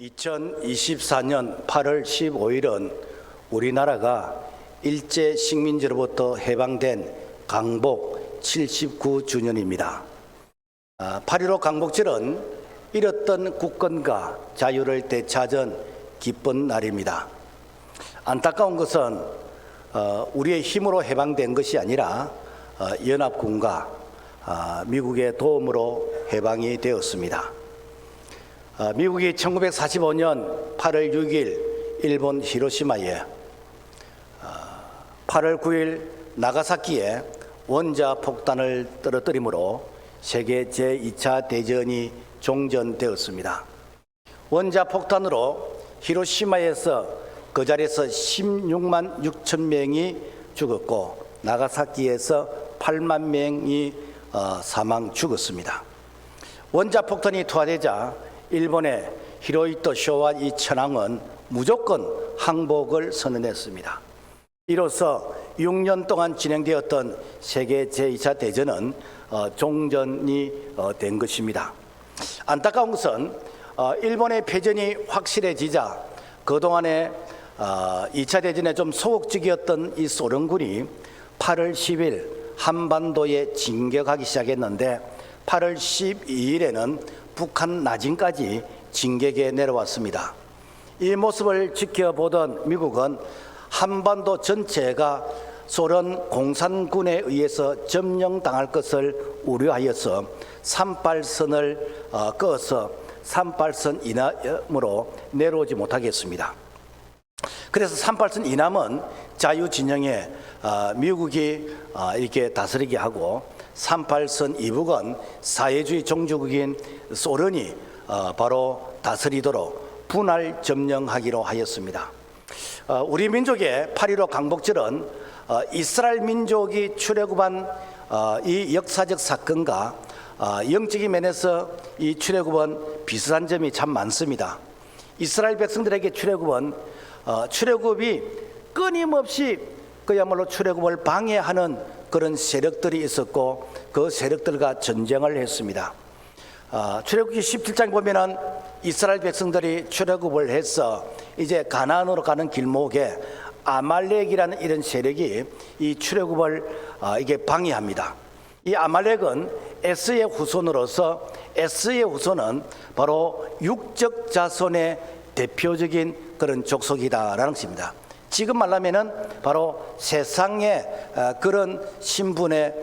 2024년 8월 15일은 우리나라가 일제 식민지로부터 해방된 강복 79주년입니다. 8.15 강복절은 잃었던 국권과 자유를 되찾은 기쁜 날입니다. 안타까운 것은 우리의 힘으로 해방된 것이 아니라 연합군과 미국의 도움으로 해방이 되었습니다. 미국이 1945년 8월 6일 일본 히로시마에 8월 9일 나가사키에 원자 폭탄을 떨어뜨림으로 세계 제2차 대전이 종전되었습니다. 원자 폭탄으로 히로시마에서 그 자리에서 16만 6천 명이 죽었고 나가사키에서 8만 명이 죽었습니다. 원자 폭탄이 투하되자 일본의 히로히토 쇼와 이 천황은 무조건 항복을 선언했습니다. 이로써 6년 동안 진행되었던 세계 제2차 대전은 종전이 된 것입니다. 안타까운 것은 일본의 패전이 확실해지자 그동안에 2차 대전에 좀 소극적이었던 이 소련군이 8월 10일 한반도에 진격하기 시작했는데 8월 12일에는 북한 나진까지 진격에 내려왔습니다. 이 모습을 지켜보던 미국은 한반도 전체가 소련 공산군에 의해서 점령당할 것을 우려하여서 38선을 그어서 38선 이남으로 내려오지 못하겠습니다. 그래서 38선 이남은 자유진영에 미국이 이렇게 다스리게 하고 38선 이북은 사회주의 종주국인 소련이 바로 다스리도록 분할 점령하기로 하였습니다. 우리 민족의 8.15 강복절은 이스라엘 민족이 출애굽한 이 역사적 사건과 영적인 면에서 이 출애굽은 비슷한 점이 참 많습니다. 이스라엘 백성들에게 출애굽이 끊임없이 그야말로 출애굽을 방해하는 그런 세력들이 있었고 그 세력들과 전쟁을 했습니다. 출애굽기 17장 보면은 이스라엘 백성들이 출애굽을 해서 이제 가나안으로 가는 길목에 아말렉이라는 이런 세력이 이 출애굽을 이게 방해합니다. 이 아말렉은 에스의 후손으로서 에스의 후손은 바로 육적 자손의 대표적인 그런 족속이다라는 것입니다. 지금 말하면은 바로 세상의 그런 신분의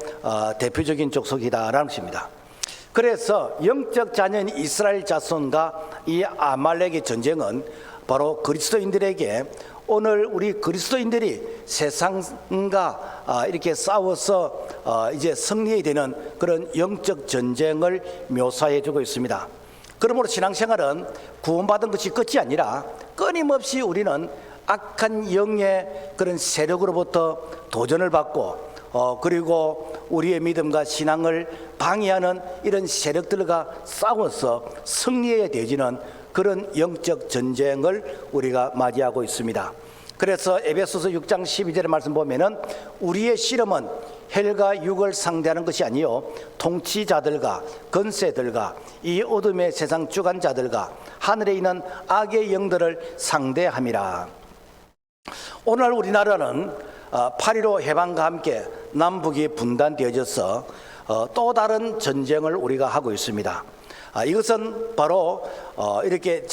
대표적인 족속이다라는 것입니다. 그래서 영적 자녀인 이스라엘 자손과 이 아말렉의 전쟁은 바로 그리스도인들에게 오늘 우리 그리스도인들이 세상과 이렇게 싸워서 이제 승리해야 되는 그런 영적 전쟁을 묘사해 주고 있습니다. 그러므로 신앙생활은 구원받은 것이 끝이 아니라 끊임없이 우리는 악한 영의 그런 세력으로부터 도전을 받고 그리고 우리의 믿음과 신앙을 방해하는 이런 세력들과 싸워서 승리해야 되지는 그런 영적 전쟁을 우리가 맞이하고 있습니다. 그래서 에베소서 6장 12절의 말씀 보면은 우리의 씨름은 혈과 육을 상대하는 것이 아니요 통치자들과 건세들과 이 어둠의 세상 주관자들과 하늘에 있는 악의 영들을 상대함이라. 오늘 우리나라는 8.15 해방과 함께 남북이 분단되어져서 또 다른 전쟁을 우리가 하고 있습니다. 이것은 바로 이렇게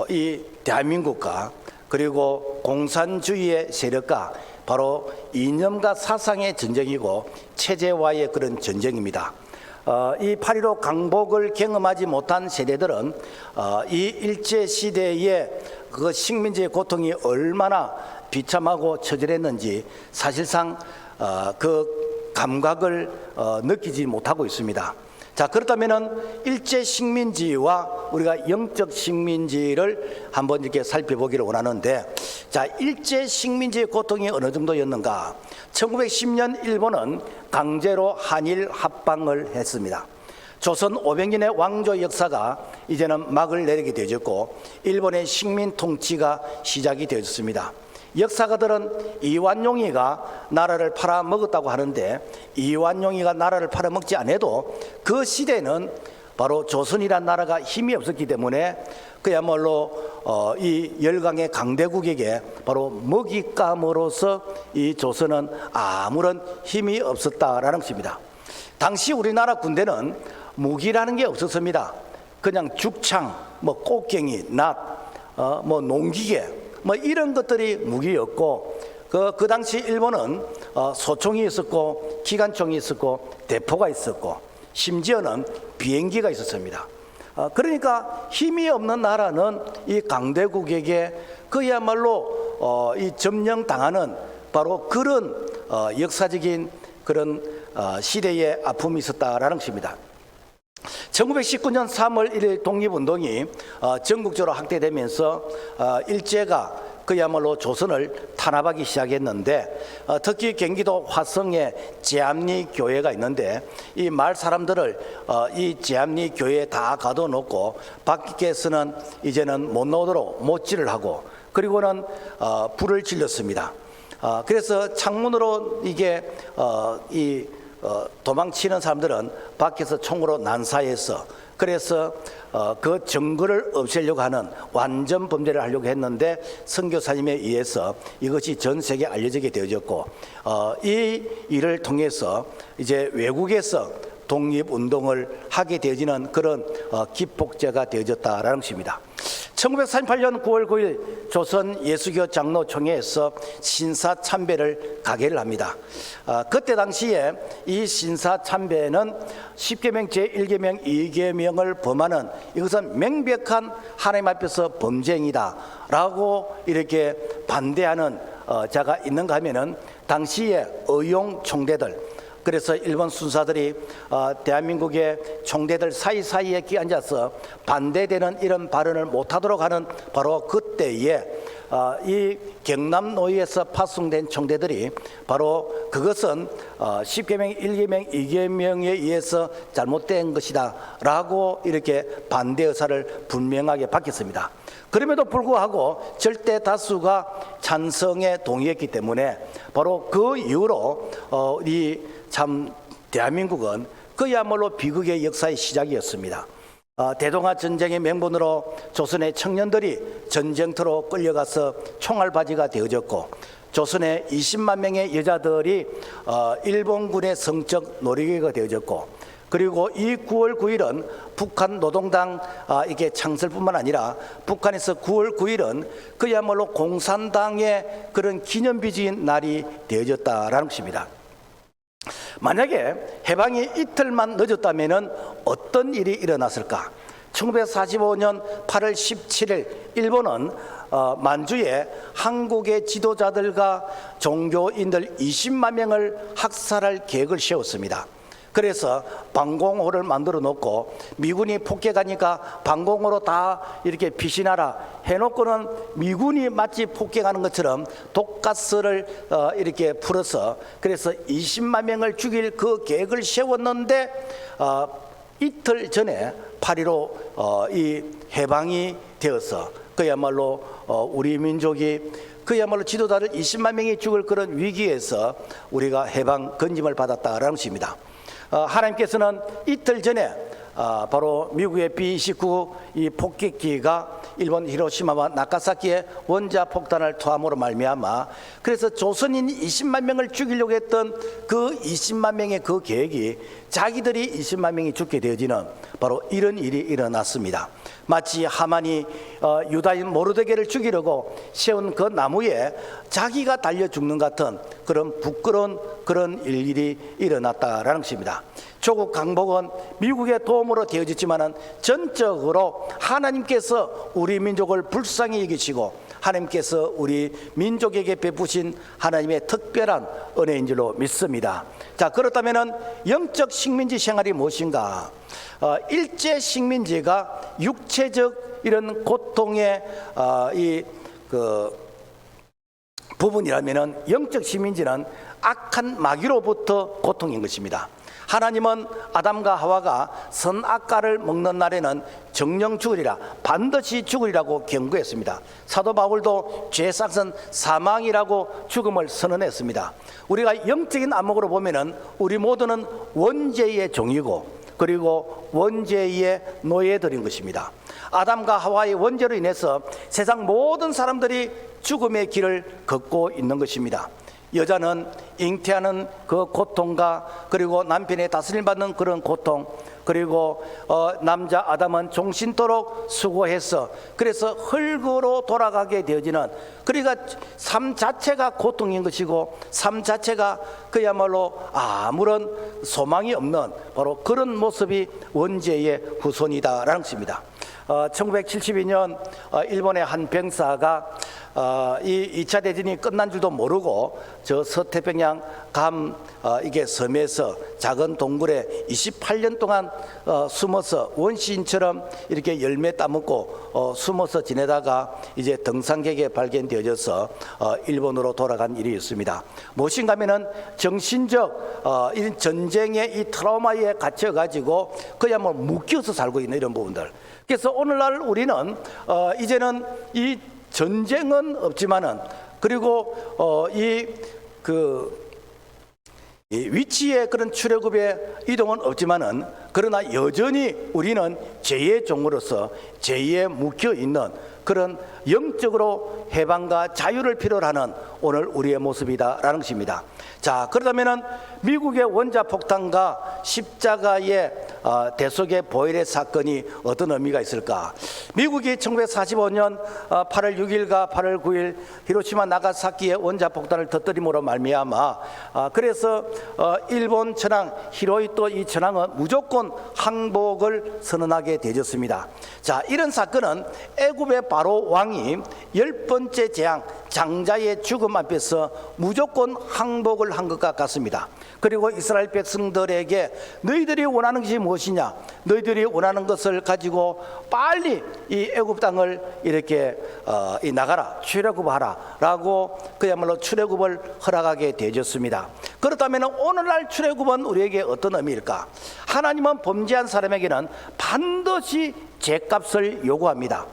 이 대한민국과 그리고 공산주의의 세력과 바로 이념과 사상의 전쟁이고 체제와의 그런 전쟁입니다. 이 8.15 강복을 경험하지 못한 세대들은 이 일제시대의 그 식민지의 고통이 얼마나 비참하고 처절했는지 사실상 그 감각을 느끼지 못하고 있습니다. 자, 그렇다면은 일제 식민지와 우리가 영적 식민지를 한번 이렇게 살펴보기를 원하는데, 자, 일제 식민지의 고통이 어느 정도였는가? 1910년 일본은 강제로 한일 합방을 했습니다. 조선 500년의 왕조 역사가 이제는 막을 내리게 되었고 일본의 식민 통치가 시작이 되었습니다. 역사가들은 이완용이가 나라를 팔아먹었다고 하는데 이완용이가 나라를 팔아먹지 않아도 그 시대는 바로 조선이란 나라가 힘이 없었기 때문에 그야말로 이 열강의 강대국에게 바로 먹잇감으로서 이 조선은 아무런 힘이 없었다라는 것입니다. 당시 우리나라 군대는 무기라는 게 없었습니다. 그냥 죽창, 뭐 꽃갱이, 낫, 뭐 농기계, 뭐 이런 것들이 무기였고, 그 당시 일본은 소총이 있었고 기관총이 있었고 대포가 있었고 심지어는 비행기가 있었습니다. 그러니까 힘이 없는 나라는 이 강대국에게 그야말로 이 점령당하는 바로 그런 역사적인 그런 시대의 아픔이 있었다라는 것입니다. 1919년 3월 1일 독립운동이 전국적으로 확대되면서 일제가 그야말로 조선을 탄압하기 시작했는데, 특히 경기도 화성에 제암리 교회가 있는데 이 마을 사람들을 이 제암리 교회에 다 가둬놓고 밖에서는 이제는 못 나오도록 못질을 하고, 그리고는 불을 질렀습니다. 그래서 창문으로 이게 도망치는 사람들은 밖에서 총으로 난사해서, 그래서 그 증거를 없애려고 하는 완전 범죄를 하려고 했는데 선교사님에 의해서 이것이 전 세계에 알려지게 되어졌고, 이 일을 통해서 이제 외국에서 독립운동을 하게 되어지는 그런 기폭제가 되어졌다라는 것입니다. 1948년 9월 9일 조선 예수교 장로총회에서 신사참배를 가결을 합니다. 그때 당시에 이 신사참배는 10계명 제1계명 2계명을 범하는, 이것은 명백한 하나님 앞에서 범죄행위다 라고 이렇게 반대하는 자가 있는가 하면은 당시에 의용 총대들, 그래서 일본 순사들이 대한민국의 총대들 사이사이에 끼앉아서 반대되는 이런 발언을 못하도록 하는 바로 그때에 이 경남노예에서 파송된 총대들이 바로 그것은 10계명 1계명 2계명에 의해서 잘못된 것이다 라고 이렇게 반대 의사를 분명하게 밝혔습니다. 그럼에도 불구하고 절대 다수가 찬성에 동의했기 때문에 바로 그 이후로 참 대한민국은 그야말로 비극의 역사의 시작이었습니다. 대동아 전쟁의 명분으로 조선의 청년들이 전쟁터로 끌려가서 총알바지가 되어졌고, 조선의 20만 명의 여자들이 일본군의 성적 노리개가 되어졌고, 그리고 이 9월 9일은 북한 노동당 이게 창설뿐만 아니라 북한에서 9월 9일은 그야말로 공산당의 그런 기념비지인 날이 되어졌다라는 것입니다. 만약에 해방이 이틀만 늦었다면 어떤 일이 일어났을까? 1945년 8월 17일 일본은 만주에 한국의 지도자들과 종교인들 20만 명을 학살할 계획을 세웠습니다. 그래서 방공호를 만들어 놓고 미군이 폭격하니까 방공호로 다 이렇게 피신하라 해놓고는 미군이 마치 폭격하는 것처럼 독가스를 이렇게 풀어서 그래서 20만 명을 죽일 그 계획을 세웠는데 이틀 전에 8.15 이 해방이 되어서 그야말로 우리 민족이 그야말로 지도자를 20만 명이 죽을 그런 위기에서 우리가 해방 건짐을 받았다라는 것입니다. 하나님께서는 이틀 전에 바로 미국의 B-29 이 폭격기가 일본 히로시마와 나가사키에 원자 폭탄을 투함으로 말미암아 그래서 조선인 20만 명을 죽이려고 했던 그 20만 명의 그 계획이 자기들이 20만 명이 죽게 되어지는 바로 이런 일이 일어났습니다. 마치 하만이 유다인 모르드게를 죽이려고 세운 그 나무에 자기가 달려 죽는 같은 그런 부끄러운 그런 일이 일어났다라는 것입니다. 조국 강복은 미국의 도움으로 되어졌지만은 전적으로 하나님께서 우리 민족을 불쌍히 여기시고 하나님께서 우리 민족에게 베푸신 하나님의 특별한 은혜인 줄로 믿습니다. 자, 그렇다면은 영적 식민지 생활이 무엇인가? 일제 식민지가 육체적 이런 고통의 부분이라면은 영적 식민지는 악한 마귀로부터 고통인 것입니다. 하나님은 아담과 하와가 선악과를 먹는 날에는 정령 죽으리라, 반드시 죽으리라고 경고했습니다. 사도 바울도 죄 삭은 사망이라고 죽음을 선언했습니다. 우리가 영적인 안목으로 보면은 우리 모두는 원죄의 종이고 그리고 원죄의 노예들인 것입니다. 아담과 하와의 원죄로 인해서 세상 모든 사람들이 죽음의 길을 걷고 있는 것입니다. 여자는 잉태하는 그 고통과 그리고 남편의 다스림 받는 그런 고통, 그리고 남자 아담은 종신토록 수고해서 그래서 흙으로 돌아가게 되어지는, 그러니까 삶 자체가 고통인 것이고 삶 자체가 그야말로 아무런 소망이 없는 바로 그런 모습이 원죄의 후손이다라는 것입니다. 1972년 일본의 한 병사가 이 2차 대전이 끝난 줄도 모르고 저 서태평양 이게 섬에서 작은 동굴에 28년 동안 숨어서 원시인처럼 이렇게 열매 따먹고 숨어서 지내다가 이제 등산객에 발견되어져서 일본으로 돌아간 일이 있습니다. 무엇인가 하면은 정신적 이런 전쟁의 이 트라우마에 갇혀가지고 그야말로 묶여서 살고 있는 이런 부분들. 그래서 오늘날 우리는 이제는 이 전쟁은 없지만은, 그리고 이 위치의 그런 출애굽의 이동은 없지만은, 그러나 여전히 우리는 죄의 종으로서 죄에 묶여 있는 그런 영적으로 해방과 자유를 필요로 하는 오늘 우리의 모습이다라는 것입니다. 자, 그렇다면은 미국의 원자폭탄과 십자가의 대속의 보혈의 사건이 어떤 의미가 있을까? 미국이 1945년 8월 6일과 8월 9일 히로시마 나가사키의 원자폭탄을 터뜨림으로 말미암아 그래서 일본 천황 히로히토 이 천황은 무조건 항복을 선언하게 되었습니다. 자, 이런 사건은 애굽의 바로 왕이 10번째 재앙 장자의 죽음 앞에서 무조건 항복을 한 것과 같습니다. 그리고 이스라엘 백성들에게 너희들이 원하는 것이 무엇이냐, 너희들이 원하는 것을 가지고 빨리 이 애굽 땅을 이렇게 나가라, 출애굽하라 라고 그야말로 출애굽을 허락하게 되었습니다. 그렇다면 오늘날 출애굽은 우리에게 어떤 의미일까? 하나님은 범죄한 사람에게는 반드시 죄값을 요구합니다.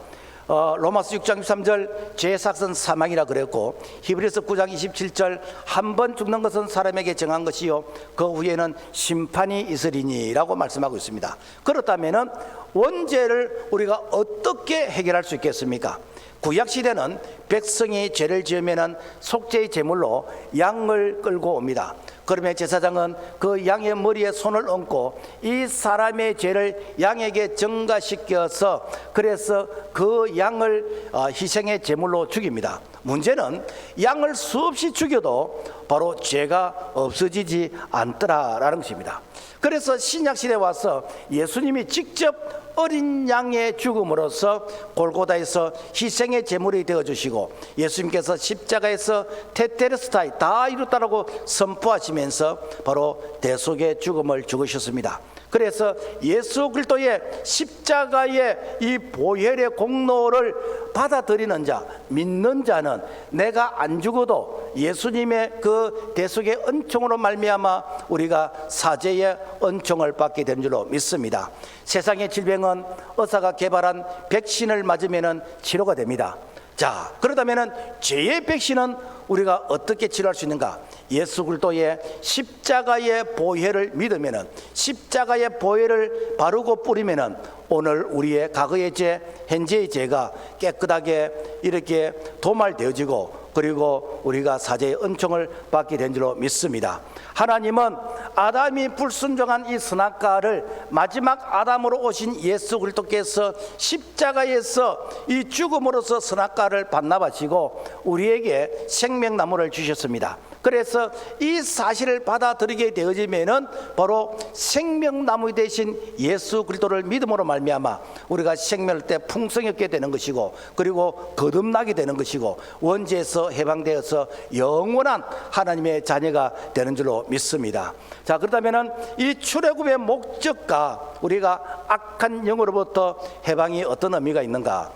로마서 6장 13절 죄삭은 사망이라 그랬고, 히브리서 9장 27절 한 번 죽는 것은 사람에게 정한 것이요 그 후에는 심판이 있으리니 라고 말씀하고 있습니다. 그렇다면 원죄를 우리가 어떻게 해결할 수 있겠습니까? 구약시대는 백성이 죄를 지으면 속죄의 제물로 양을 끌고 옵니다. 그러면 제사장은 그 양의 머리에 손을 얹고 이 사람의 죄를 양에게 전가시켜서 그래서 그 양을 희생의 제물로 죽입니다. 문제는 양을 수없이 죽여도 바로 죄가 없어지지 않더라라는 것입니다. 그래서 신약시대에 와서 예수님이 직접 어린 양의 죽음으로써 골고다에서 희생의 제물이 되어주시고, 예수님께서 십자가에서 테텔레스타이 다 이뤘다라고 선포하시면서 바로 대속의 죽음을 죽으셨습니다. 그래서 예수 그리스도의 십자가의 이 보혈의 공로를 받아들이는 자, 믿는 자는 내가 안 죽어도 예수님의 그 대속의 은총으로 말미암아 우리가 사죄의 은총을 받게 된 줄로 믿습니다. 세상의 질병은 의사가 개발한 백신을 맞으면 치료가 됩니다. 자, 그렇다면 죄의 백신은 우리가 어떻게 치료할 수 있는가? 예수 그리스도의 십자가의 보혈을 믿으면, 십자가의 보혈을 바르고 뿌리면 오늘 우리의 과거의 죄, 현재의 죄가 깨끗하게 이렇게 도말되어지고, 그리고 우리가 사죄의 은총을 받게 된 줄로 믿습니다. 하나님은 아담이 불순종한 이 선악과를 마지막 아담으로 오신 예수 그리스도께서 십자가에서 이 죽음으로써 선악과를 반납하시고 우리에게 생명나무를 주셨습니다. 그래서 이 사실을 받아들이게 되어지면은 바로 생명나무 대신 예수 그리스도를 믿음으로 말미암아 우리가 생명을 때 풍성히 얻게 되는 것이고, 그리고 거듭나게 되는 것이고, 원죄에서 해방되어서 영원한 하나님의 자녀가 되는 줄로 믿습니다. 자, 그렇다면은 이 출애굽의 목적과 우리가 악한 영으로부터 해방이 어떤 의미가 있는가?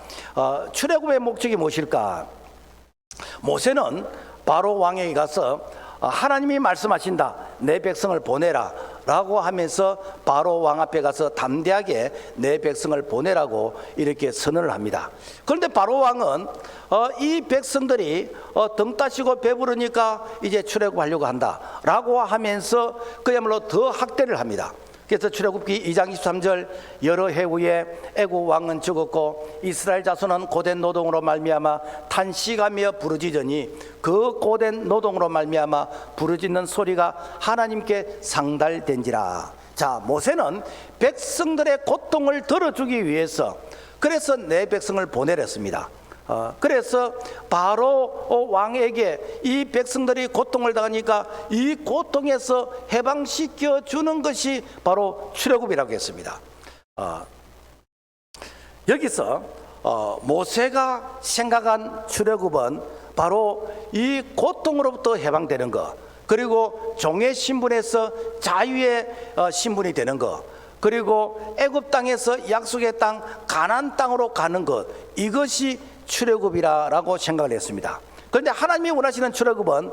출애굽의 목적이 무엇일까? 모세는 바로 왕에게 가서 하나님이 말씀하신다, 내 백성을 보내라 라고 하면서 바로 왕 앞에 가서 담대하게 내 백성을 보내라고 이렇게 선언을 합니다. 그런데 바로 왕은 이 백성들이 등 따시고 배부르니까 이제 출애굽하려고 한다 라고 하면서 그야말로 더 학대를 합니다. 그래서 출애굽기 2장 23절 여러 해 후에 애굽 왕은 죽었고 이스라엘 자손은 고된 노동으로 말미암아 탄식하며 부르짖으니 그 고된 노동으로 말미암아 부르짖는 소리가 하나님께 상달된지라. 자, 모세는 백성들의 고통을 덜어주기 위해서 그래서 내 백성을 보내랬습니다. 그래서 바로 왕에게 이 백성들이 고통을 당하니까 이 고통에서 해방시켜 주는 것이 바로 출애굽이라고 했습니다. 여기서 모세가 생각한 출애굽은 바로 이 고통으로부터 해방되는 것, 그리고 종의 신분에서 자유의 신분이 되는 것, 그리고 애굽 땅에서 약속의 땅 가나안 땅으로 가는 것, 이것이 출애굽이라고 생각을 했습니다. 그런데 하나님이 원하시는 출애굽은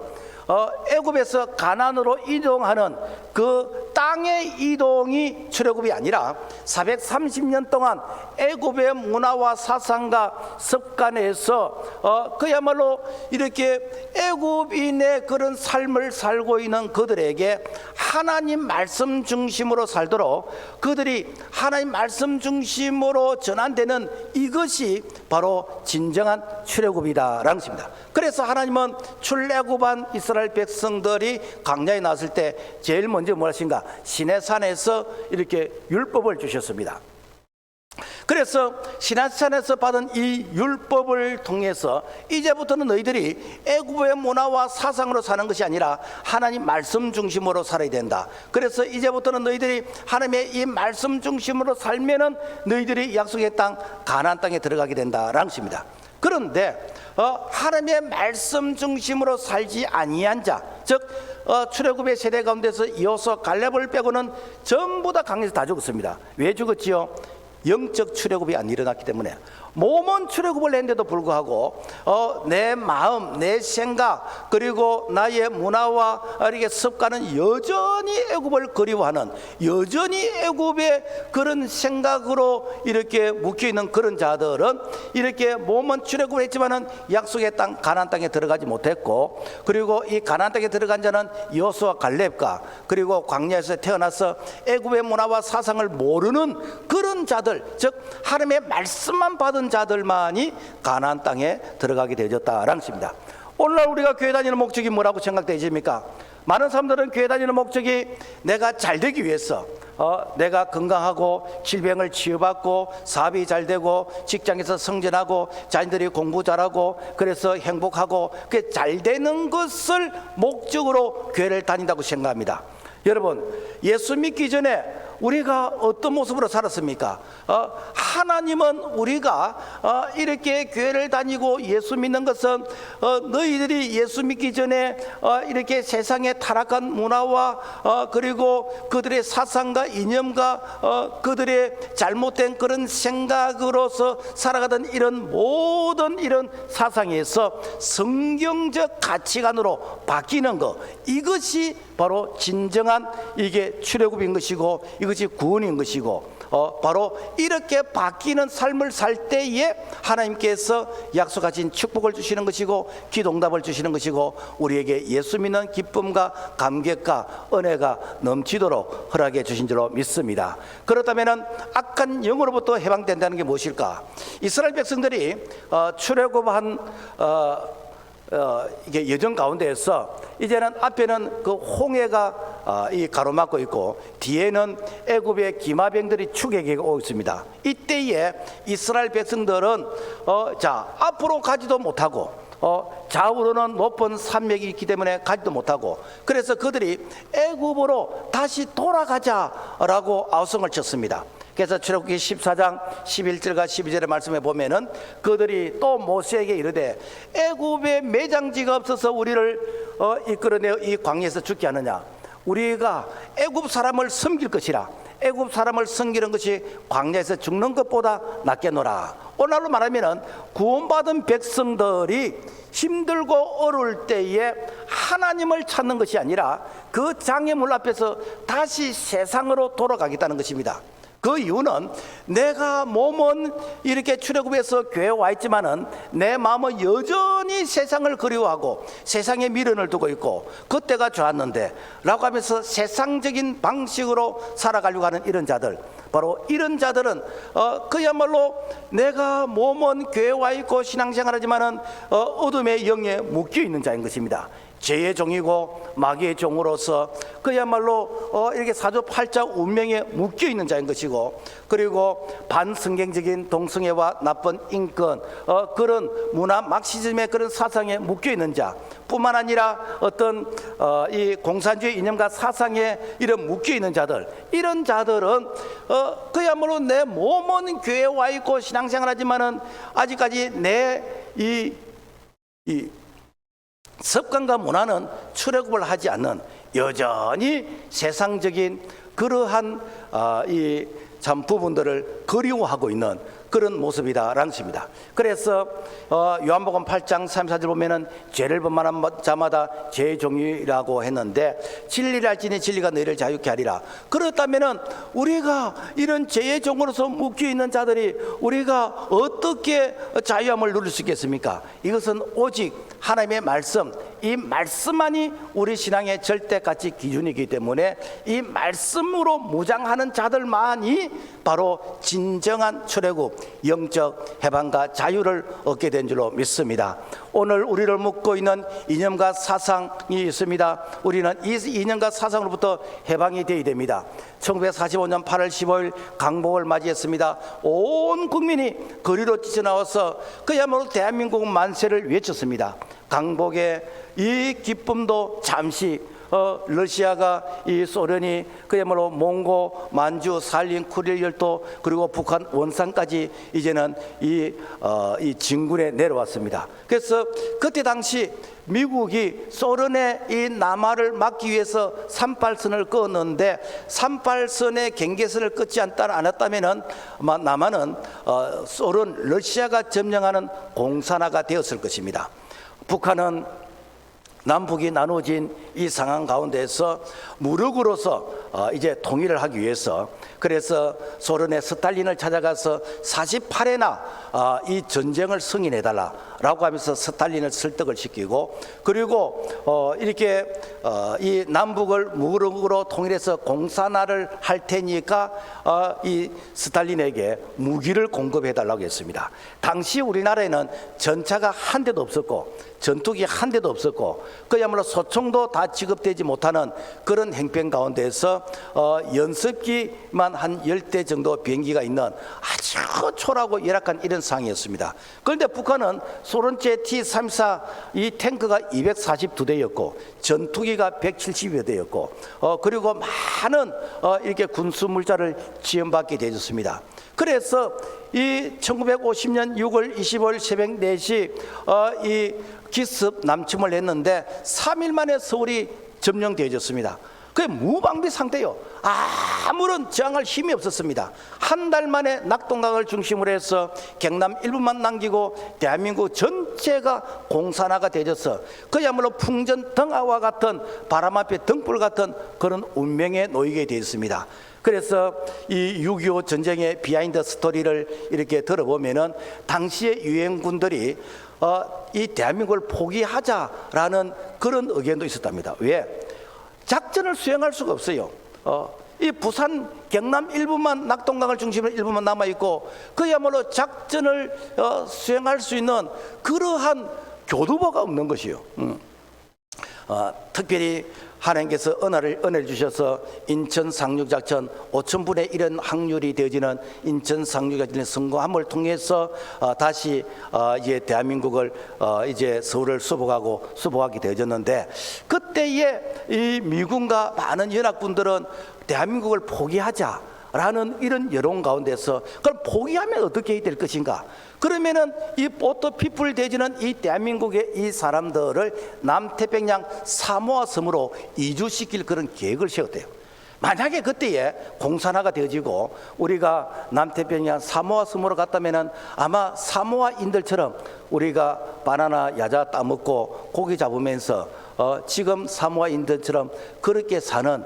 애굽에서 가나안으로 이동하는 그 땅의 이동이 출애굽이 아니라 430년 동안 애굽의 문화와 사상과 습관에서 그야말로 이렇게 애굽인의 그런 삶을 살고 있는 그들에게 하나님 말씀 중심으로 살도록 그들이 하나님 말씀 중심으로 전환되는 이것이 바로 진정한 출애굽이다라는 것입니다. 그래서 하나님은 출애굽한 이스라엘 백성들이 광야에 나왔을 때 제일 먼저 뭘 하신가? 시내산에서 이렇게 율법을 주셨습니다. 그래서 시내산에서 받은 이 율법을 통해서 이제부터는 너희들이 애굽의 문화와 사상으로 사는 것이 아니라 하나님 말씀 중심으로 살아야 된다. 그래서 이제부터는 너희들이 하나님의 이 말씀 중심으로 살면은 너희들이 약속의 땅 가나안 땅에 들어가게 된다라는 것입니다. 그런데 하나님의 말씀 중심으로 살지 아니한 자, 즉 출애굽의 세대 가운데서 여호수아 갈렙을 빼고는 전부 다 강에서 다 죽었습니다. 왜 죽었지요? 영적 출애굽이 안 일어났기 때문에. 몸은 출애굽을 했는데도 불구하고 내 마음, 내 생각, 그리고 나의 문화와 이렇게 습관은 여전히 애굽을 그리워하는, 여전히 애굽의 그런 생각으로 이렇게 묶여있는 그런 자들은 이렇게 몸은 출애굽을 했지만은 약속의 땅 가나안 땅에 들어가지 못했고, 그리고 이 가나안 땅에 들어간 자는 여호수아 갈렙과 그리고 광야에서 태어나서 애굽의 문화와 사상을 모르는 그런 자들, 즉 하나님의 말씀만 받은 자들만이 가나안 땅에 들어가게 되어졌다라는 것입니다. 오늘날 우리가 교회 다니는 목적이 뭐라고 생각되십니까? 많은 사람들은 교회 다니는 목적이 내가 잘 되기 위해서, 내가 건강하고 질병을 치유받고 사업이 잘 되고 직장에서 성전하고 자녀들이 공부 잘하고 그래서 행복하고 그 잘 되는 것을 목적으로 교회를 다닌다고 생각합니다. 여러분, 예수 믿기 전에 우리가 어떤 모습으로 살았습니까? 하나님은 우리가 이렇게 교회를 다니고 예수 믿는 것은 너희들이 예수 믿기 전에 이렇게 세상의 타락한 문화와 그리고 그들의 사상과 이념과 그들의 잘못된 그런 생각으로서 살아가던 이런 모든 이런 사상에서 성경적 가치관으로 바뀌는 것, 이것이 바로 진정한 이게 출애굽인 것이고 이것이 구원인 것이고, 바로 이렇게 바뀌는 삶을 살 때에 하나님께서 약속하신 축복을 주시는 것이고 기도응답을 주시는 것이고 우리에게 예수 믿는 기쁨과 감격과 은혜가 넘치도록 허락해 주신 줄로 믿습니다. 그렇다면 악한 영으로부터 해방된다는 게 무엇일까? 이스라엘 백성들이 출애굽한 이게 여정 가운데에서 이제는 앞에는 그 홍해가 이 가로막고 있고 뒤에는 애굽의 기마병들이 추격해 오고 있습니다. 이때에 이스라엘 백성들은 앞으로 가지도 못하고 좌우로는 높은 산맥이 있기 때문에 가지도 못하고, 그래서 그들이 애굽으로 다시 돌아가자라고 아우성을 쳤습니다. 그래서 출애굽기 14장 11절과 12절의 말씀에 보면은 그들이 또 모세에게 이르되 애굽에 매장지가 없어서 우리를 이끌어내어 이 광야에서 죽게 하느냐? 우리가 애굽 사람을 섬길 것이라. 애굽 사람을 섬기는 것이 광야에서 죽는 것보다 낫겠노라. 오늘날로 말하면은 구원받은 백성들이 힘들고 어려울 때에 하나님을 찾는 것이 아니라 그 장애물 앞에서 다시 세상으로 돌아가겠다는 것입니다. 그 이유는 내가 몸은 이렇게 출애굽해서 교회에 와 있지만은 내 마음은 여전히 세상을 그리워하고 세상에 미련을 두고 있고 그때가 좋았는데 라고 하면서 세상적인 방식으로 살아가려고 하는 이런 자들, 바로 이런 자들은 그야말로 내가 몸은 교회에 와 있고 신앙생활하지만은 어둠의 영에 묶여 있는 자인 것입니다. 죄의 종이고 마귀의 종으로서 그야말로 이렇게 사주팔자 운명에 묶여 있는 자인 것이고, 그리고 반성경적인 동성애와 나쁜 인권, 그런 문화 막시즘의 그런 사상에 묶여 있는 자 뿐만 아니라 어떤 이 공산주의 이념과 사상에 이런 묶여 있는 자들, 이런 자들은 그야말로 내 몸은 교회에 와 있고 신앙생활하지만은 아직까지 내 이 습관과 문화는 출애굽을 하지 않는 여전히 세상적인 그러한 이 참 부분들을 그리워하고 있는 그런 모습이다라는 것입니다. 그래서 요한복음 8장 34절 보면은 죄를 범하는 자마다 죄의 종이라고 했는데 진리를 알지니 진리가 너희를 자유케 하리라. 그렇다면은 우리가 이런 죄의 종으로서 묶여 있는 자들이 우리가 어떻게 자유함을 누릴 수 있겠습니까? 이것은 오직 하나님의 말씀, 이 말씀만이 우리 신앙의 절대가치 기준이기 때문에 이 말씀으로 무장하는 자들만이 바로 진정한 출애굽, 영적 해방과 자유를 얻게 된 줄로 믿습니다. 오늘 우리를 묶고 있는 이념과 사상이 있습니다. 우리는 이 이념과 사상으로부터 해방이 되어야 됩니다. 1945년 8월 15일 강복을 맞이했습니다. 온 국민이 거리로 뛰쳐나와서 그야말로 대한민국 만세를 외쳤습니다. 강복의 이 기쁨도 잠시 러시아가 이 소련이 그야말로 몽고, 만주, 살린, 쿠릴 열도 그리고 북한 원산까지 이제는 이 진군에 내려왔습니다. 그래서 그때 당시 미국이 소련의 이 남하를 막기 위해서 38선을 그었는데 38선의 경계선을 끊지 않았다면은 남하는 소련, 러시아가 점령하는 공산화가 되었을 것입니다. 북한은 남북이 나눠진 이 상황 가운데서 무력으로서 이제 통일을 하기 위해서, 그래서 소련의 스탈린을 찾아가서 48회나 이 전쟁을 승인해달라라고 하면서 스탈린을 설득을 시키고, 그리고 이렇게 이 남북을 무력으로 통일해서 공산화를 할 테니까 이 스탈린에게 무기를 공급해달라고 했습니다. 당시 우리나라에는 전차가 한 대도 없었고 전투기 한 대도 없었고 그야말로 소총도 다 지급되지 못하는 그런 행편 가운데서 연습기만 한 10대 정도 비행기가 있는 아주 초라하고 열악한 이런 상황이었습니다. 그런데 북한은 소련제 T-34 이 탱크가 242대였고 전투기가 170여 대였고 그리고 많은 이렇게 군수물자를 지원받게 되었습니다. 그래서 이 1950년 6월 25일 새벽 4시 이 기습 남침을 했는데 3일 만에 서울이 점령되어졌습니다. 그게 무방비 상태요. 아무런 저항할 힘이 없었습니다. 한 달 만에 낙동강을 중심으로 해서 경남 일부만 남기고 대한민국 전체가 공산화가 되어서 그야말로 풍전등화와 같은 바람 앞에 등불 같은 그런 운명에 놓이게 되었습니다. 그래서 이 6.25 전쟁의 비하인드 스토리를 이렇게 들어보면은 당시의 유엔군들이 이 대한민국을 포기하자라는 그런 의견도 있었답니다. 왜? 작전을 수행할 수가 없어요. 이 부산 경남 일부만 낙동강을 중심으로 일부만 남아있고 그야말로 작전을 수행할 수 있는 그러한 교두보가 없는 것이요. 특별히 하나님께서 은혜를 주셔서 인천 상륙작전 5,000분의 1은 확률이 되어지는 인천 상륙작전의 성공함을 통해서 다시 이제 대한민국을 이제 서울을 수복하게 되어졌는데, 그때의 이 미군과 많은 연합군들은 대한민국을 포기하자라는 이런 여론 가운데서 그럼 포기하면 어떻게 해야 될 것인가? 그러면은 이 보트 피플 대지는 이 대한민국의 이 사람들을 남태평양 사모아 섬으로 이주시킬 그런 계획을 세웠대요. 만약에 그때에 공산화가 되어지고 우리가 남태평양 사모아 섬으로 갔다면은 아마 사모아인들처럼 우리가 바나나 야자 따먹고 고기 잡으면서 지금 사모아인들처럼 그렇게 사는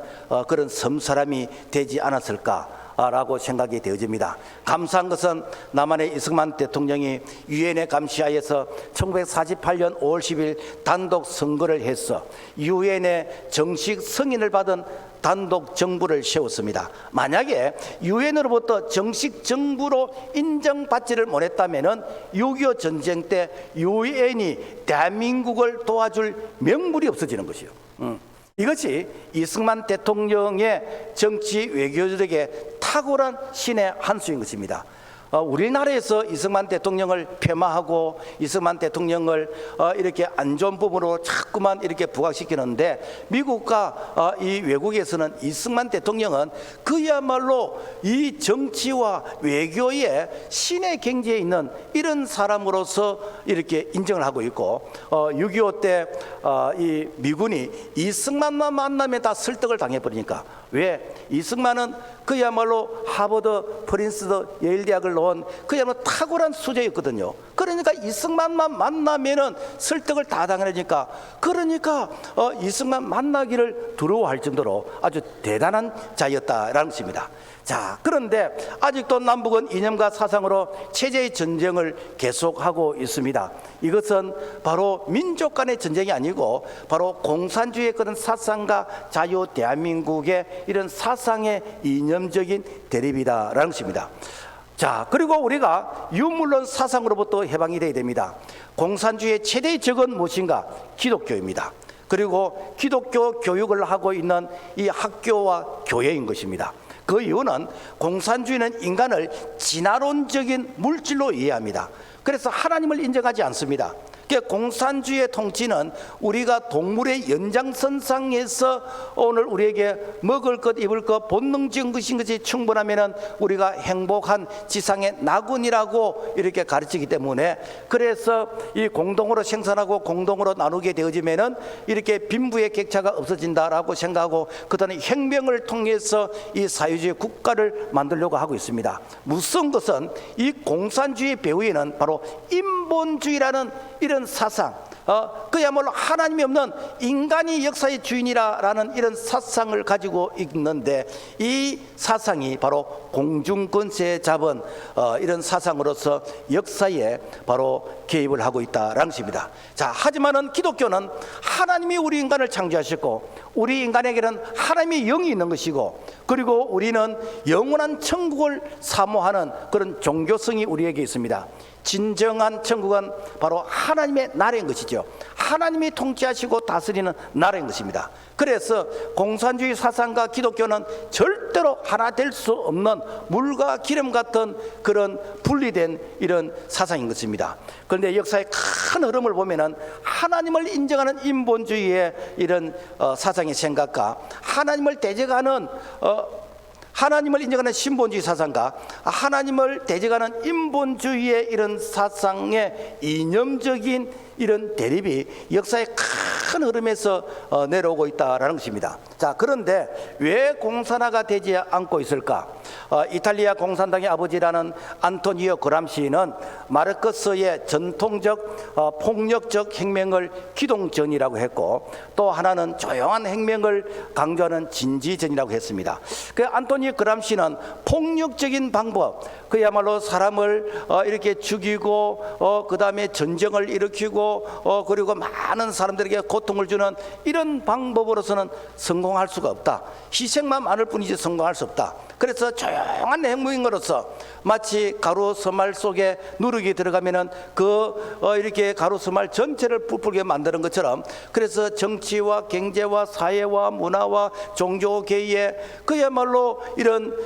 그런 섬 사람이 되지 않았을까 라고 생각이 되어집니다. 감사한 것은 남한의 이승만 대통령이 유엔의 감시하에서 1948년 5월 10일 단독 선거를 해서 유엔의 정식 승인을 받은 단독 정부를 세웠습니다. 만약에 유엔으로부터 정식 정부로 인정받지를 못했다면 6.25 전쟁 때 유엔이 대한민국을 도와줄 명분이 없어지는 것이요. 이것이 이승만 대통령의 정치 외교적의 탁월한 신의 한 수인 것입니다. 우리나라에서 이승만 대통령을 폐마하고 이승만 대통령을 이렇게 안 좋은 부분으로 자꾸만 이렇게 부각시키는데 미국과 이 외국에서는 이승만 대통령은 그야말로 이 정치와 외교의 신의 경지에 있는 이런 사람으로서 이렇게 인정을 하고 있고 6.25 때 이 미군이 이승만만 만나면 다 설득을 당해버리니까 왜? 이승만은 그야말로 하버드, 프린스턴, 예일 대학을 나온 그야말로 탁월한 수재였거든요. 그러니까 이승만만 만나면은 설득을 다 당하니까 그러니까 이승만 만나기를 두려워할 정도로 아주 대단한 자였다라는 것입니다. 자, 그런데 아직도 남북은 이념과 사상으로 체제의 전쟁을 계속하고 있습니다. 이것은 바로 민족 간의 전쟁이 아니고 바로 공산주의의 그런 사상과 자유 대한민국의 이런 사상의 이념적인 대립이다라는 것입니다. 자, 그리고 우리가 유물론 사상으로부터 해방이 되어야 됩니다. 공산주의의 최대의 적은 무엇인가? 기독교입니다. 그리고 기독교 교육을 하고 있는 이 학교와 교회인 것입니다. 그 이유는 공산주의는 인간을 진화론적인 물질로 이해합니다. 그래서 하나님을 인정하지 않습니다. 공산주의의 통치는 우리가 동물의 연장선상에서 오늘 우리에게 먹을 것, 입을 것, 본능적인 것이 충분하면 우리가 행복한 지상의 나군이라고 이렇게 가르치기 때문에 그래서 이 공동으로 생산하고 공동으로 나누게 되어지면 이렇게 빈부의 격차가 없어진다라고 생각하고 그다음에 혁명을 통해서 이 사회주의 국가를 만들려고 하고 있습니다. 무슨 것은 이 공산주의 배후에는 바로 인본주의라는 이런 사상, 그야말로 하나님이 없는 인간이 역사의 주인이라는 이런 사상을 가지고 있는데 이 사상이 바로 공중권세 잡은 이런 사상으로서 역사에 바로 개입을 하고 있다라는 것입니다. 자, 하지만은 기독교는 하나님이 우리 인간을 창조하셨고 우리 인간에게는 하나님의 영이 있는 것이고 그리고 우리는 영원한 천국을 사모하는 그런 종교성이 우리에게 있습니다. 진정한 천국은 바로 하나님의 나라인 것이죠. 하나님이 통치하시고 다스리는 나라인 것입니다. 그래서 공산주의 사상과 기독교는 절대로 하나 될 수 없는 물과 기름 같은 그런 분리된 이런 사상인 것입니다. 그런데 역사의 큰 흐름을 보면은 하나님을 인정하는 인본주의의 이런 사상의 생각과 하나님을 대적하는 하나님을 인정하는 신본주의 사상과 하나님을 대적하는 인본주의의 이런 사상의 이념적인 이런 대립이 역사의 큰 흐름에서 내려오고 있다라는 것입니다. 자, 그런데 왜 공산화가 되지 않고 있을까? 이탈리아 공산당의 아버지라는 안토니오 그람시는 마르크스의 전통적 폭력적 혁명을 기동전이라고 했고 또 하나는 조용한 혁명을 강조하는 진지전이라고 했습니다. 그 안토니오 그람시는 폭력적인 방법, 그야말로 사람을 이렇게 죽이고 그 다음에 전쟁을 일으키고 그리고 많은 사람들에게 고통을 주는 이런 방법으로서는 성공할 수가 없다. 희생만 많을 뿐이지 성공할 수 없다. 그래서 조용한 혁명으로서 마치 가루 서말 속에 누룩이 들어가면은 이렇게 가루 서말 전체를 부풀게 만드는 것처럼 그래서 정치와 경제와 사회와 문화와 종교계에 그야말로 이런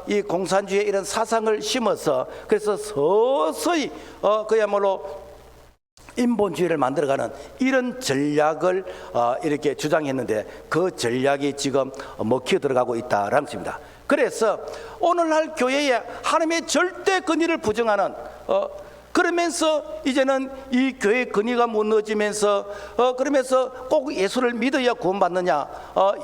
이 공산주의의 이런 사상을 심어서 그래서 서서히 그야말로 인본주의를 만들어가는 이런 전략을 이렇게 주장했는데 그 전략이 지금 먹혀 들어가고 있다라는 것입니다. 그래서 오늘날 교회에 하나님의 절대 권위를 부정하는 그러면서 이제는 이 교회 권위가 무너지면서 그러면서 꼭 예수를 믿어야 구원받느냐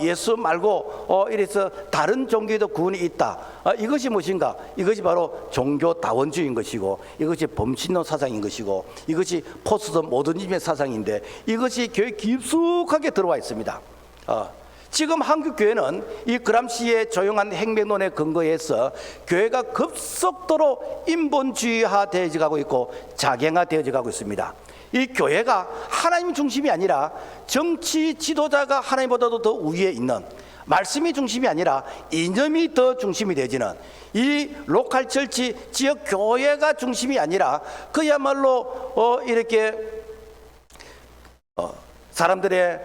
예수 말고 이래서 다른 종교에도 구원이 있다. 이것이 무엇인가? 이것이 바로 종교다원주의인 것이고 이것이 범신론 사상인 것이고 이것이 포스트 모더니즘의 사상인데 이것이 교회에 깊숙하게 들어와 있습니다. 지금 한국 교회는 이 그람시의 조용한 행맥론에 근거해서 교회가 급속도로 인본주의화되어 가고 있고 자경화되어 가고 있습니다. 이 교회가 하나님 중심이 아니라 정치 지도자가 하나님보다도 더 위에 있는, 말씀이 중심이 아니라 이념이 더 중심이 되지는, 이 로컬 철치 지역 교회가 중심이 아니라 그야말로 이렇게 사람들의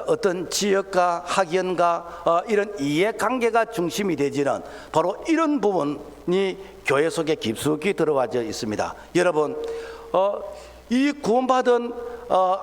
어떤 지역과 학연과 이런 이해관계가 중심이 되지는, 바로 이런 부분이 교회 속에 깊숙이 들어와져 있습니다. 여러분, 이 구원받은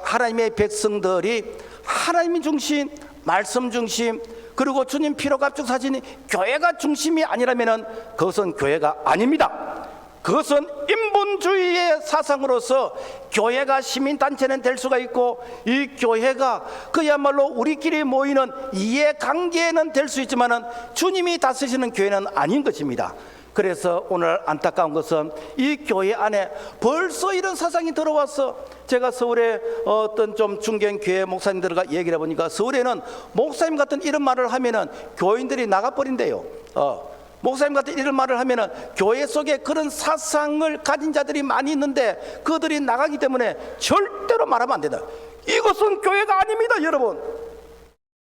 하나님의 백성들이 하나님 중심, 말씀 중심, 그리고 주님 피로 갑죽사진 교회가 중심이 아니라면 그것은 교회가 아닙니다. 그것은 인본주의의 사상으로서 교회가 시민단체는 될 수가 있고, 이 교회가 그야말로 우리끼리 모이는 이해관계는 될 수 있지만 주님이 다스리시는 교회는 아닌 것입니다. 그래서 오늘 안타까운 것은 이 교회 안에 벌써 이런 사상이 들어와서, 제가 서울에 어떤 좀 중견교회 목사님들과 얘기를 해보니까 서울에는 목사님 같은 이런 말을 하면은 교인들이 나가버린대요. 목사님 같은 이런 말을 하면은 교회 속에 그런 사상을 가진 자들이 많이 있는데 그들이 나가기 때문에 절대로 말하면 안 된다. 이것은 교회가 아닙니다, 여러분.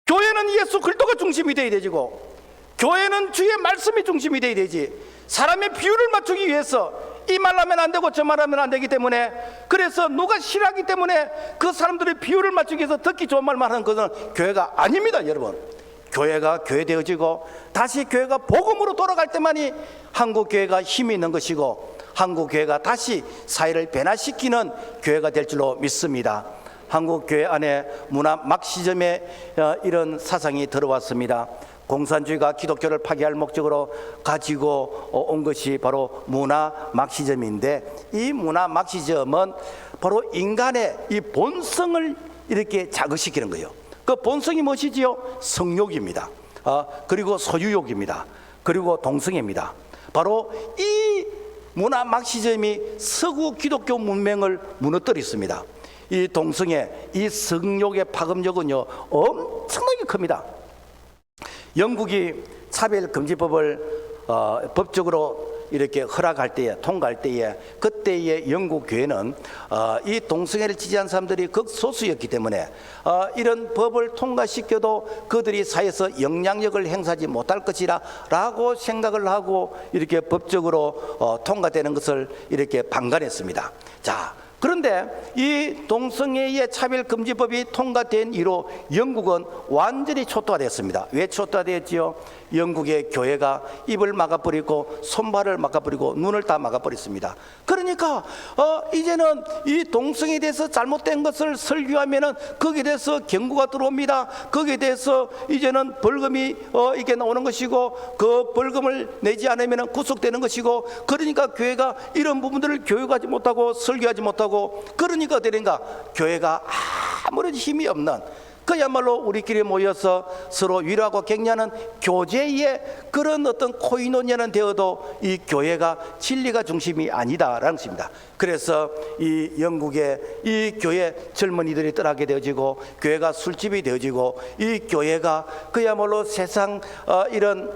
교회는 예수 그리스도가 중심이 되어야 되지고, 교회는 주의 말씀이 중심이 되어야 되지, 사람의 비율을 맞추기 위해서 이 말하면 안 되고 저 말하면 안 되기 때문에, 그래서 누가 싫어하기 때문에 그 사람들의 비율을 맞추기 위해서 듣기 좋은 말만 하는 것은 교회가 아닙니다, 여러분. 교회가 교회되어지고 다시 교회가 복음으로 돌아갈 때만이 한국 교회가 힘이 있는 것이고, 한국 교회가 다시 사회를 변화시키는 교회가 될 줄로 믿습니다. 한국 교회 안에 문화 막시즘의 이런 사상이 들어왔습니다. 공산주의가 기독교를 파괴할 목적으로 가지고 온 것이 바로 문화 막시즘인데, 이 문화 막시즘은 바로 인간의 이 본성을 이렇게 자극시키는 거예요. 그 본성이 무엇이지요? 성욕입니다. 그리고 소유욕입니다. 그리고 동성애입니다. 바로 이 문화 막시즘이 서구 기독교 문명을 무너뜨렸습니다. 이 동성애, 이 성욕의 파급력은요 엄청나게 큽니다. 영국이 차별금지법을 법적으로 이렇게 허락할 때에, 통과할 때에, 그때의 영국 교회는 이 동성애를 지지한 사람들이 극소수였기 때문에 이런 법을 통과시켜도 그들이 사회에서 영향력을 행사하지 못할 것이라 라고 생각을 하고 이렇게 법적으로 통과되는 것을 이렇게 방관했습니다. 자, 그런데 이 동성애의 차별금지법이 통과된 이후 영국은 완전히 초토화됐습니다. 왜 초토화됐지요? 영국의 교회가 입을 막아버리고 손발을 막아버리고 눈을 다 막아버렸습니다. 그러니까 이제는 이 동성애에 대해서 잘못된 것을 설교하면은 거기에 대해서 경고가 들어옵니다. 거기에 대해서 이제는 벌금이 이게 나오는 것이고, 그 벌금을 내지 않으면은 구속되는 것이고, 그러니까 교회가 이런 부분들을 교육하지 못하고 설교하지 못하고, 그러니까 되는가, 교회가 아무런 힘이 없는, 그야말로 우리끼리 모여서 서로 위로하고 격려하는 교제의 그런 어떤 코이노니아는 되어도 이 교회가 진리가 중심이 아니다라는 것입니다. 그래서 이 영국의 이 교회 젊은이들이 떠나게 되어지고, 교회가 술집이 되어지고, 이 교회가 그야말로 세상 이런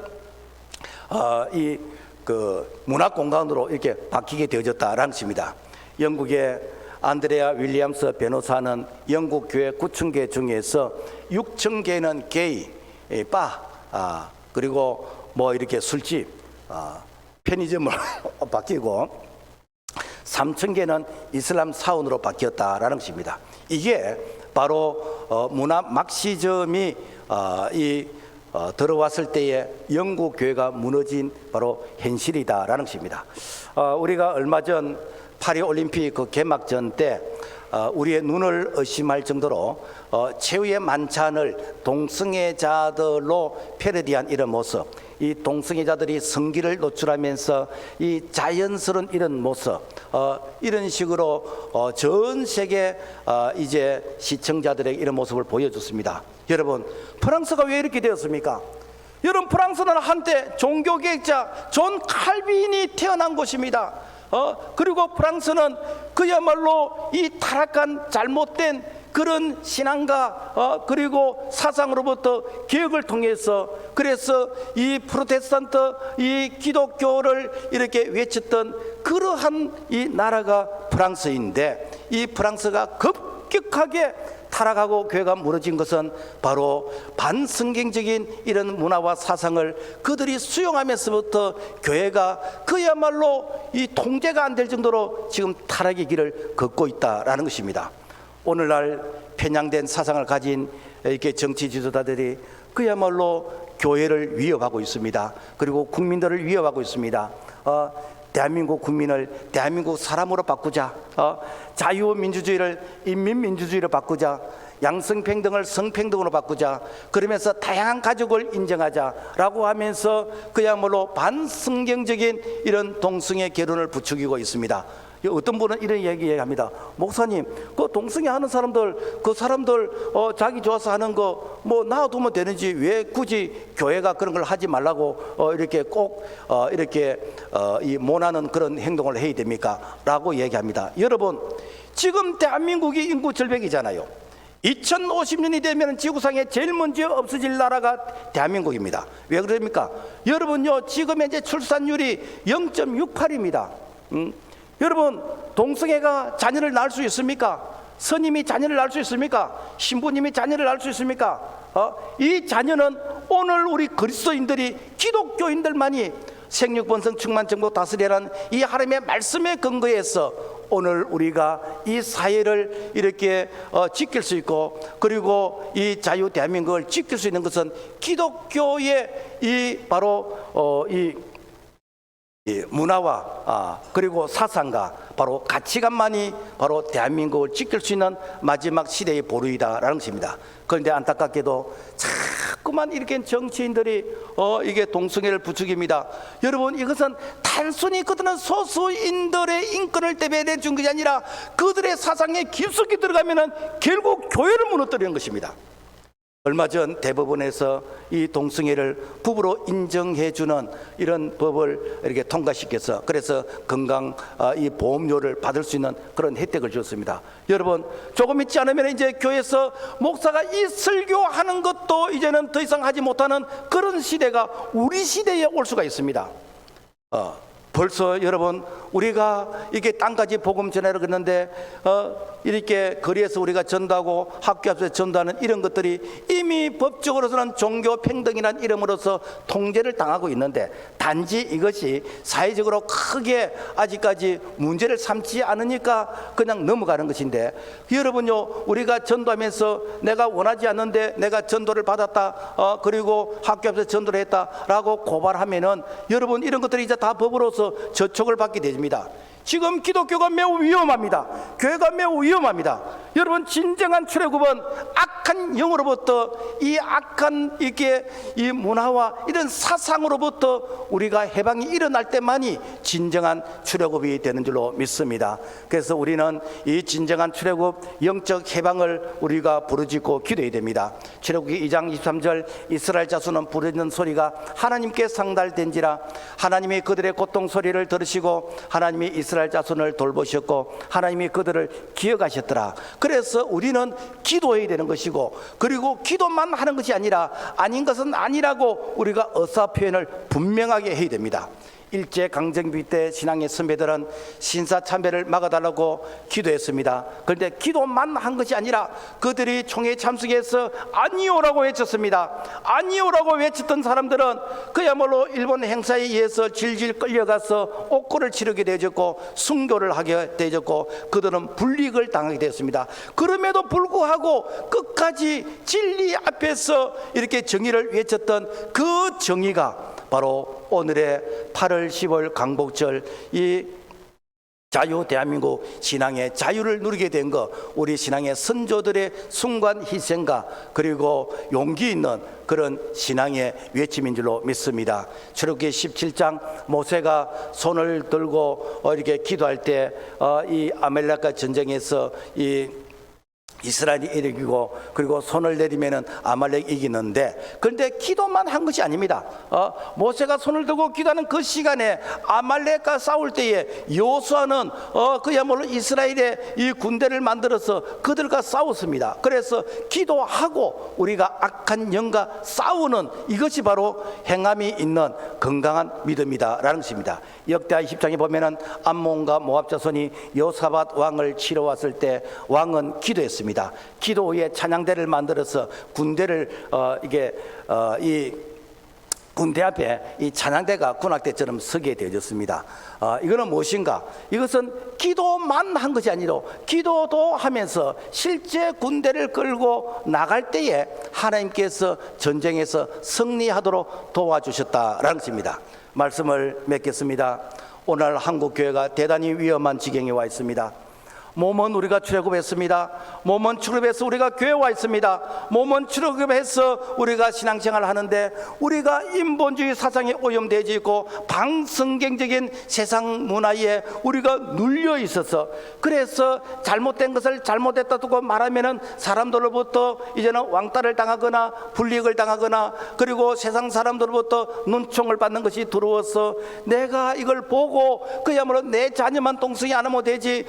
이 그 문학 공간으로 이렇게 바뀌게 되어졌다라는 것입니다. 영국의 안드레아 윌리엄스 변호사는 영국 교회 9,000개 중에서 6,000개는 게이, 바, 그리고 뭐 이렇게 술집, 편의점으로 바뀌고 3,000개는 이슬람 사원으로 바뀌었다라는 것입니다. 이게 바로 문화 막시즘이 들어왔을 때에 영국 교회가 무너진 바로 현실이다라는 것입니다. 우리가 얼마 전 파리 올림픽 그 개막전 때 우리의 눈을 의심할 정도로 최후의 만찬을 동성애자들로 패러디한 이런 모습, 이 동성애자들이 성기를 노출하면서 이 자연스러운 이런 모습, 이런 식으로 전 세계 이제 시청자들에게 이런 모습을 보여줬습니다. 여러분, 프랑스가 왜 이렇게 되었습니까? 여러분, 프랑스는 한때 종교개혁자 존 칼빈이 태어난 곳입니다. 그리고 프랑스는 그야말로 이 타락한 잘못된 그런 신앙과 그리고 사상으로부터 개혁을 통해서, 그래서 이 프로테스탄트 이 기독교를 이렇게 외쳤던 그러한 이 나라가 프랑스인데, 이 프랑스가 급격하게 타락하고 교회가 무너진 것은 바로 반성경적인 이런 문화와 사상을 그들이 수용하면서부터 교회가 그야말로 이 통제가 안 될 정도로 지금 타락의 길을 걷고 있다라는 것입니다. 오늘날 편향된 사상을 가진 이렇게 정치 지도자들이 그야말로 교회를 위협하고 있습니다. 그리고 국민들을 위협하고 있습니다. 대한민국 국민을 대한민국 사람으로 바꾸자, 자유민주주의를 인민민주주의로 바꾸자, 양성평등을 성평등으로 바꾸자, 그러면서 다양한 가족을 인정하자라고 하면서 그야말로 반성경적인 이런 동성애 결혼을 부추기고 있습니다. 어떤 분은 이런 얘기합니다. 목사님, 그 동성애 하는 사람들, 그 사람들 자기 좋아서 하는 거 뭐 놔두면 되는지 왜 굳이 교회가 그런 걸 하지 말라고 이렇게 꼭 이렇게 이 모나는 그런 행동을 해야 됩니까? 라고 얘기합니다. 여러분, 지금 대한민국이 인구 절벽이잖아요. 2050년이 되면 지구상에 제일 먼저 없어질 나라가 대한민국입니다. 왜 그럽니까? 여러분요, 지금 현재 출산율이 0.68입니다. 여러분, 동성애가 자녀를 낳을 수 있습니까? 스님이 자녀를 낳을 수 있습니까? 신부님이 자녀를 낳을 수 있습니까? 이 자녀는 오늘 우리 그리스도인들이, 기독교인들만이 생육 번성 충만 정복 다스리라는 이 하나님의 말씀에 근거해서 오늘 우리가 이 사회를 이렇게 지킬 수 있고, 그리고 이 자유 대한민국을 지킬 수 있는 것은 기독교의 이 바로 이 문화와 그리고 사상과 바로 가치관만이 바로 대한민국을 지킬 수 있는 마지막 시대의 보루이다라는 것입니다. 그런데 안타깝게도 자꾸만 이렇게 정치인들이 이게 동성애를 부추깁니다. 여러분, 이것은 단순히 그들은 소수인들의 인권을 때문에 준 것이 아니라 그들의 사상에 깊숙이 들어가면은 결국 교회를 무너뜨리는 것입니다. 얼마 전 대법원에서 이 동성애를 부부로 인정해주는 이런 법을 이렇게 통과시켜서, 그래서 건강 이 보험료를 받을 수 있는 그런 혜택을 줬습니다. 여러분, 조금 있지 않으면 이제 교회에서 목사가 이 설교하는 것도 이제는 더 이상 하지 못하는 그런 시대가 우리 시대에 올 수가 있습니다. 벌써 여러분, 우리가 이게 땅까지 복음 전하러 갔는데 이렇게 거리에서 우리가 전도하고 학교 앞에서 전도하는 이런 것들이 이미 법적으로서는 종교 평등이라는 이름으로서 통제를 당하고 있는데, 단지 이것이 사회적으로 크게 아직까지 문제를 삼지 않으니까 그냥 넘어가는 것인데, 여러분요, 우리가 전도하면서 내가 원하지 않는데 내가 전도를 받았다, 그리고 학교 앞에서 전도를 했다라고 고발하면은 여러분, 이런 것들이 이제 다 법으로서 저촉을 받게 됩니다. 지금 기독교가 매우 위험합니다. 교회가 매우 위험합니다. 여러분, 진정한 출애굽은 악한 영으로부터, 이 악한 이게 이 문화와 이런 사상으로부터 우리가 해방이 일어날 때만이 진정한 출애굽이 되는 줄로 믿습니다. 그래서 우리는 이 진정한 출애굽, 영적 해방을 우리가 부르짖고 기도해야 됩니다. 출애굽기 2장 23절, 이스라엘 자손은 부르짖는 소리가 하나님께 상달된지라. 하나님이 그들의 고통 소리를 들으시고 하나님이 이스라엘 자손을 돌보셨고 하나님이 그들을 기억하셨더라. 그래서 우리는 기도해야 되는 것이고, 그리고 기도만 하는 것이 아니라 아닌 것은 아니라고 우리가 의사표현을 분명하게 해야 됩니다. 일제강점기 때 신앙의 선배들은 신사참배를 막아달라고 기도했습니다. 그런데 기도만 한 것이 아니라 그들이 총회 참석해서 아니오라고 외쳤습니다. 아니오라고 외쳤던 사람들은 그야말로 일본 행사에 의해서 질질 끌려가서 옥고를 치르게 되었고 순교를 하게 되었고 그들은 불이익을 당하게 되었습니다. 그럼에도 불구하고 끝까지 진리 앞에서 이렇게 정의를 외쳤던 그 정의가 바로 오늘의 8월 10월 강복절, 이 자유 대한민국 신앙의 자유를 누리게 된 것, 우리 신앙의 선조들의 순간 희생과 그리고 용기 있는 그런 신앙의 외침인 줄로 믿습니다. 출애굽기 17장 모세가 손을 들고 이렇게 기도할 때 이 아말렉과 전쟁에서 이 이스라엘이 이기고 그리고 손을 내리면은 아말렉이 이기는데, 그런데 기도만 한 것이 아닙니다. 모세가 손을 들고 기도하는 그 시간에 아말렉과 싸울 때에 여호수아는 그야말로 이스라엘의 이 군대를 만들어서 그들과 싸웠습니다. 그래서 기도하고 우리가 악한 영과 싸우는 이것이 바로 행함이 있는 건강한 믿음이다라는 것입니다. 역대하 20장에 보면은 암몬과 모압 자손이 여호사밧 왕을 치러 왔을 때 왕은 기도했습니다. 기도 후에 찬양대를 만들어서 군대를 이 군대 앞에 이 찬양대가 군악대처럼 서게 되어졌습니다. 이거는 무엇인가? 이것은 기도만 한 것이 아니라 기도도 하면서 실제 군대를 끌고 나갈 때에 하나님께서 전쟁에서 승리하도록 도와주셨다라는 것입니다. 말씀을 맺겠습니다. 오늘 한국교회가 대단히 위험한 지경에 와 있습니다. 몸은 우리가 출애굽했습니다. 몸은 출애굽해서 우리가 교회에 와 있습니다. 몸은 출애굽해서 우리가 신앙생활을 하는데 우리가 인본주의 사상에 오염되어 있고 방성경적인 세상 문화에 우리가 눌려 있어서, 그래서 잘못된 것을 잘못했다 두고 말하면은 사람들로부터 이제는 왕따를 당하거나 불이익을 당하거나, 그리고 세상 사람들로부터 눈총을 받는 것이 두려워서 내가 이걸 보고 그야말로 내 자녀만 동성이 안 하면 되지,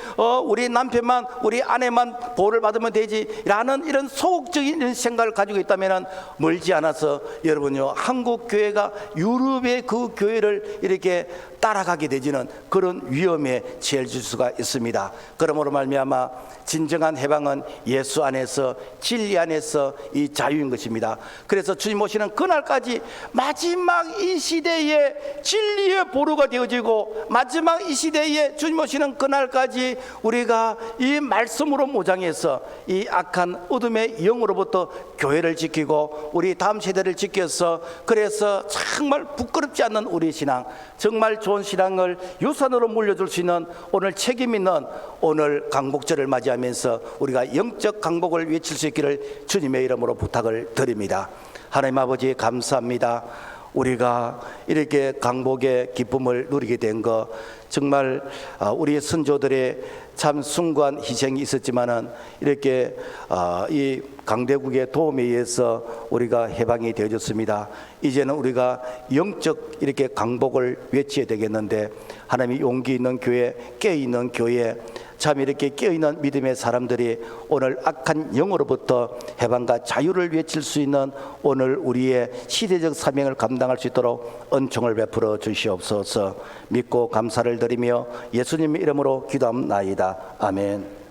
우리 남편만 우리 아내만 보호를 받으면 되지 라는 이런 소극적인 생각을 가지고 있다면 멀지 않아서 여러분요, 한국 교회가 유럽의 그 교회를 이렇게 따라가게 되지는 그런 위험에 처해질 수가 있습니다. 그러므로 말미암아 진정한 해방은 예수 안에서, 진리 안에서 이 자유인 것입니다. 그래서 주님 오시는 그날까지 마지막 이 시대에 진리의 보루가 되어지고, 마지막 이 시대에 주님 오시는 그날까지 우리가 이 말씀으로 모장해서 이 악한 어둠의 영으로부터 교회를 지키고 우리 다음 세대를 지켜서, 그래서 정말 부끄럽지 않는 우리 신앙, 정말 좋은 신앙을 유산으로 물려줄 수 있는 오늘 책임 있는 오늘 강복절을 맞이하면서 우리가 영적 강복을 외칠 수 있기를 주님의 이름으로 부탁을 드립니다. 하나님 아버지 감사합니다. 우리가 이렇게 강복의 기쁨을 누리게 된 것, 정말 우리 선조들의 참 숭고한 희생이 있었지만은 이렇게 이 강대국의 도움에 의해서 우리가 해방이 되어졌습니다. 이제는 우리가 영적 이렇게 강복을 외쳐야 되겠는데, 하나님이 용기 있는 교회, 깨어 있는 교회, 참 이렇게 깨어있는 믿음의 사람들이 오늘 악한 영으로부터 해방과 자유를 외칠 수 있는 오늘 우리의 시대적 사명을 감당할 수 있도록 은총을 베풀어 주시옵소서. 믿고 감사를 드리며 예수님의 이름으로 기도합나이다. 아멘.